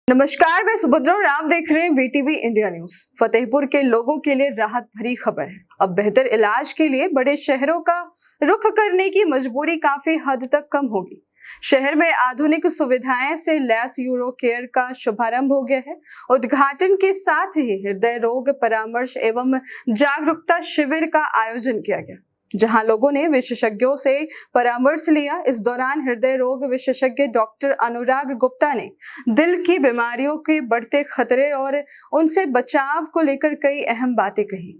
नमस्कार, मैं सुभद्रा और आप देख रहे हैं वीटीवी इंडिया न्यूज। फतेहपुर के लोगों के लिए राहत भरी खबर है। अब बेहतर इलाज के लिए बड़े शहरों का रुख करने की मजबूरी काफी हद तक कम होगी। शहर में आधुनिक सुविधाएं से लैस यूरो केयर का शुभारंभ हो गया है। उद्घाटन के साथ ही हृदय रोग परामर्श एवं जागरूकता शिविर का आयोजन किया गया, जहां लोगों ने विशेषज्ञों से परामर्श लिया। इस दौरान हृदय रोग विशेषज्ञ डॉक्टर अनुराग गुप्ता ने दिल की बीमारियों के बढ़ते खतरे और उनसे बचाव को लेकर कई अहम बातें कही।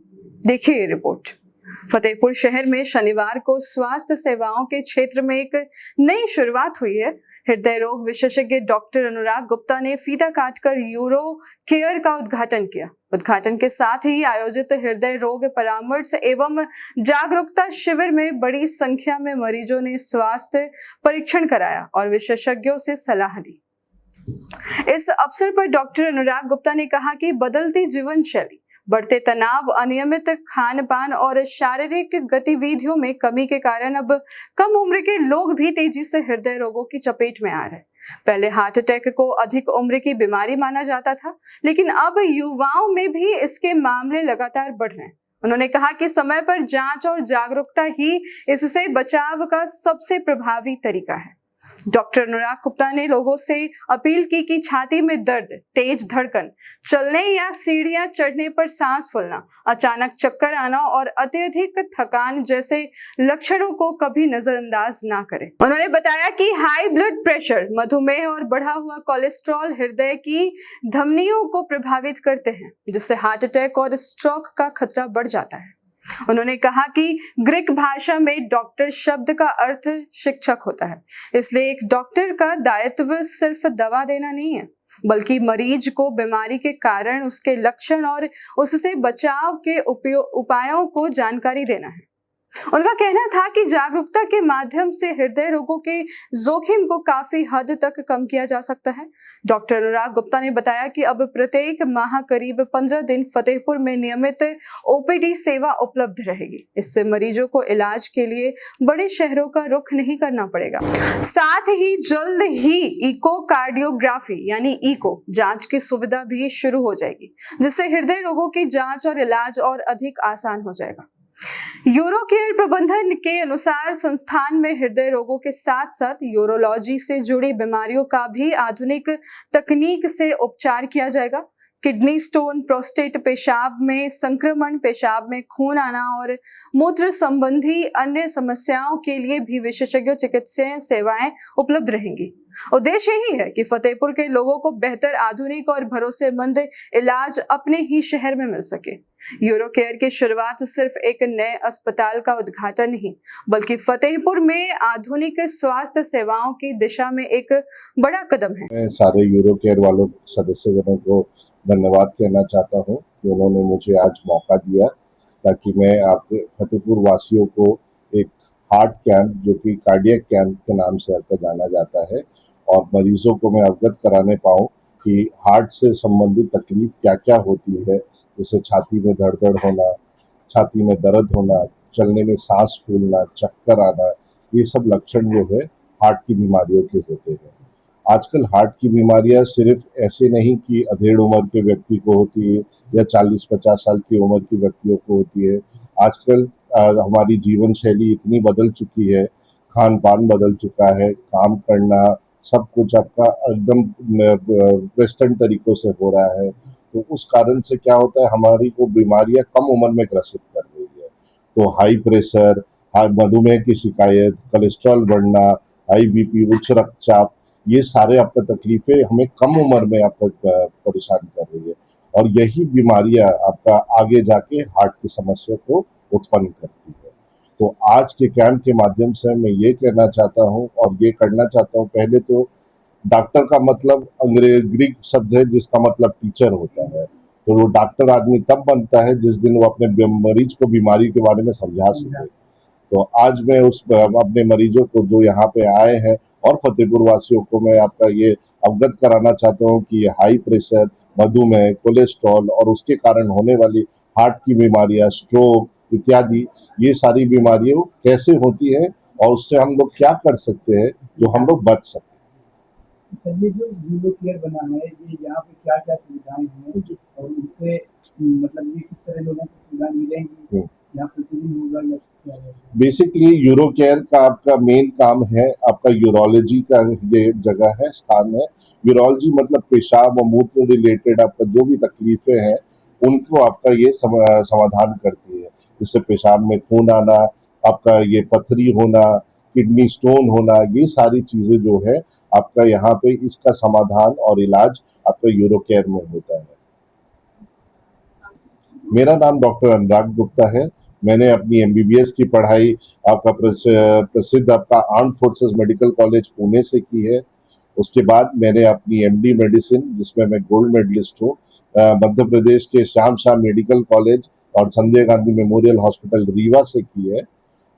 देखिए ये रिपोर्ट। फतेहपुर शहर में शनिवार को स्वास्थ्य सेवाओं के क्षेत्र में एक नई शुरुआत हुई है। हृदय रोग विशेषज्ञ डॉक्टर अनुराग गुप्ता ने फीता काटकर यूरो केयर का उद्घाटन किया। उद्घाटन के साथ ही आयोजित हृदय रोग परामर्श एवं जागरूकता शिविर में बड़ी संख्या में मरीजों ने स्वास्थ्य परीक्षण कराया और विशेषज्ञों से सलाह दी। इस अवसर पर डॉक्टर अनुराग गुप्ता ने कहा कि बदलती जीवन शैली, बढ़ते तनाव, अनियमित खान पान और शारीरिक गतिविधियों में कमी के कारण अब कम उम्र के लोग भी तेजी से हृदय रोगों की चपेट में आ रहे हैं। पहले हार्ट अटैक को अधिक उम्र की बीमारी माना जाता था, लेकिन अब युवाओं में भी इसके मामले लगातार बढ़ रहे हैं। उन्होंने कहा कि समय पर जांच और जागरूकता ही इससे बचाव का सबसे प्रभावी तरीका है। डॉक्टर अनुराग गुप्ता ने लोगों से अपील की कि छाती में दर्द, तेज धड़कन, चलने या सीढ़ियां चढ़ने पर सांस फूलना, अचानक चक्कर आना और अत्यधिक थकान जैसे लक्षणों को कभी नजरअंदाज ना करें। उन्होंने बताया कि हाई ब्लड प्रेशर, मधुमेह और बढ़ा हुआ कोलेस्ट्रॉल हृदय की धमनियों को प्रभावित करते हैं, जिससे हार्ट अटैक और स्ट्रोक का खतरा बढ़ जाता है। उन्होंने कहा कि ग्रीक भाषा में डॉक्टर शब्द का अर्थ शिक्षक होता है, इसलिए एक डॉक्टर का दायित्व सिर्फ दवा देना नहीं है, बल्कि मरीज को बीमारी के कारण, उसके लक्षण और उससे बचाव के उपायों को जानकारी देना है। उनका कहना था कि जागरूकता के माध्यम से हृदय रोगों के जोखिम को काफी हद तक कम किया जा सकता है। डॉक्टर अनुराग गुप्ता ने बताया कि अब प्रत्येक माह करीब 15 दिन फतेहपुर में नियमित ओपीडी सेवा उपलब्ध रहेगी। इससे मरीजों को इलाज के लिए बड़े शहरों का रुख नहीं करना पड़ेगा। साथ ही जल्द ही इकोकार्डियोग्राफी यानी इको जांच की सुविधा भी शुरू हो जाएगी, जिससे हृदय रोगों की जांच और इलाज और अधिक आसान हो जाएगा। यूरो केयर प्रबंधन के अनुसार संस्थान में हृदय रोगों के साथ साथ यूरोलॉजी से जुड़ी बीमारियों का भी आधुनिक तकनीक से उपचार किया जाएगा। किडनी स्टोन, प्रोस्टेट, पेशाब में संक्रमण, पेशाब में खून आना और मूत्र संबंधी अन्य समस्याओं के लिए भी विशेषज्ञ चिकित्सीय सेवाएं उपलब्ध रहेंगी। उद्देश्य यही है कि फतेहपुर के लोगों को बेहतर, आधुनिक और भरोसेमंद इलाज अपने ही शहर में मिल सके। यूरो केयर की शुरुआत सिर्फ एक नए अस्पताल का उद्घाटन नहीं, बल्कि फतेहपुर में आधुनिक स्वास्थ्य सेवाओं की दिशा में एक बड़ा कदम है। मैं सारे यूरो केयर वालों सदस्यगणों को धन्यवाद कहना चाहता हूं कि उन्होंने मुझे आज मौका दिया ताकि मैं आपके फतेहपुर वासियों को एक हार्ट कैंप, जो कि कार्डियक कैंप के नाम से आपका जाना जाता है, और मरीजों को मैं अवगत कराने पाऊँ कि हार्ट से संबंधित तकलीफ क्या क्या होती है, जैसे छाती में धड़ होना, छाती में दर्द होना, चलने में सांस फूलना, चक्कर आना, ये सब लक्षण जो है हार्ट की बीमारियों के होते हैं। आजकल हार्ट की बीमारियां सिर्फ ऐसे नहीं कि अधेड़ उम्र के व्यक्ति को होती है या 40-50 साल की उम्र के व्यक्तियों को होती है। आजकल हमारी जीवन शैली इतनी बदल चुकी है, खान पान बदल चुका है, काम करना सब कुछ आपका एकदम वेस्टर्न तरीकों से हो रहा है। तो उस कारण से क्या होता है, हमारी को बीमारियां कम उम्र में ग्रसित कर रही है। तो हाई प्रेशर, मधुमेह की शिकायत, कोलेस्ट्रॉल बढ़ना, हाई बीपी, उच्च रक्तचाप, ये सारे आपका तकलीफें हमें कम उम्र में आपका परेशान कर रही है, और यही बीमारियां आपका आगे जाके हार्ट की समस्या को उत्पन्न करती है। तो आज के कैंप के माध्यम से मैं ये कहना चाहता हूँ और ये करना चाहता हूँ, पहले तो डॉक्टर का मतलब ग्रीक शब्द है जिसका मतलब टीचर होता है। तो वो डॉक्टर आदमी तब बनता है जिस दिन वो अपने मरीज को बीमारी के बारे में समझा सके। तो आज मैं उस अपने मरीजों को जो यहाँ पे आए हैं और फतेहपुर वासियों को मैं आपका ये अवगत कराना चाहता हूँ कि ये हाई प्रेशर, मधुमेह, कोलेस्ट्रॉल और उसके कारण होने वाली हार्ट की बीमारियां, स्ट्रोक इत्यादि, ये सारी बीमारियां कैसे होती हैं और उससे हम लोग क्या कर सकते हैं जो हम लोग बच सकते हैं। सर ये जो यूरो केयर बना है, ये यहाँ पे क्या-क्या सुविधाएँ हैं और इनसे मतलब ये किस तरह लोगों को सुविधा मिलेंगी? यहाँ प्रतिदिन होगा या क्या होगा? बेसिकली यूरो केयर का आपका मेन काम है, आपका यूरोलॉजी का ये जगह है, स्थान है। यूरोलॉजी मतलब पेशाब और मूत्र रिलेटेड आपका जो भी तकलीफें हैं, उनको आपका ये समाधान करती है। जैसे पेशाब में खून आना, आपका ये पथरी होना, किडनी स्टोन होना, ये सारी चीज़ें जो है आपका यहाँ पे इसका समाधान और इलाज आपका यूरो केयर में होता है। मेरा नाम डॉक्टर अनुराग गुप्ता है। मैंने अपनी एमबीबीएस की पढ़ाई आपका प्रसिद्ध आपका armed forces medical college Pune से की है। उसके बाद मैंने अपनी एमडी मेडिसिन, जिसमें मैं गोल्ड मेडलिस्ट हूँ, मध्य प्रदेश के श्याम शाह मेडिकल कॉलेज और संजय गांधी मेमोरियल हॉस्पिटल रीवा से की है।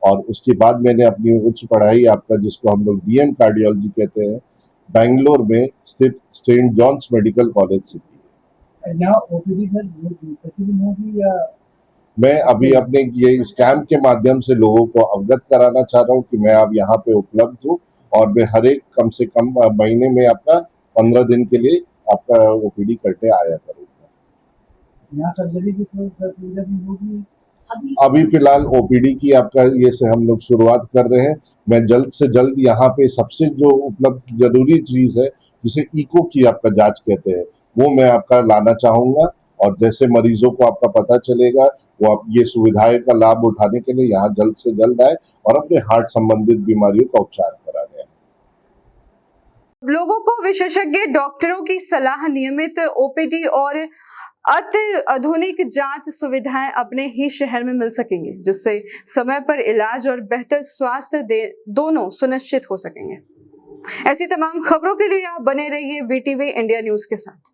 और उसके बाद मैंने अपनी उच्च पढ़ाई आपका, जिसको हम लोग डीएम कार्डियोलॉजी कहते हैं, बैंगलोर में स्थित सेंट जॉन्स मेडिकल कॉलेज से की है। यहाँ ओपीडी सर प्रतिदिन होगी या मैं अभी अपने ये इस कैंप के माध्यम से लोगों को अवगत कराना चाह रहा हूँ कि मैं अब यहाँ पे उपलब्ध हूँ और मैं हर एक कम से कम महीने में आपका 15 दिन के लिए आपका ओपीडी करके आया करूँगा। यहाँ सर्जरी की सुविधा भी होगी? अभी फिलहाल ओपीडी की आपका ये से हम लोग शुरुआत कर रहे हैं। मैं जल्द से जल्द यहाँ पे सबसे जो उपलब्ध जरूरी चीज है, जिसे इको की आपका जांच कहते हैं, वो मैं आपका लाना चाहूंगा। और जैसे मरीजों को आपका पता चलेगा, वो आप ये सुविधाएं का लाभ उठाने के लिए यहाँ जल्द से जल्द आए और अपने हार्ट संबंधित बीमारियों का उपचार कराने आए। लोगों को विशेषज्ञ डॉक्टरों की सलाह, नियमित ओपीडी और अति आधुनिक जांच सुविधाएं अपने ही शहर में मिल सकेंगी, जिससे समय पर इलाज और बेहतर स्वास्थ्य दोनों सुनिश्चित हो सकेंगे। ऐसी तमाम खबरों के लिए आप बने रहिए वीटीवी इंडिया न्यूज के साथ।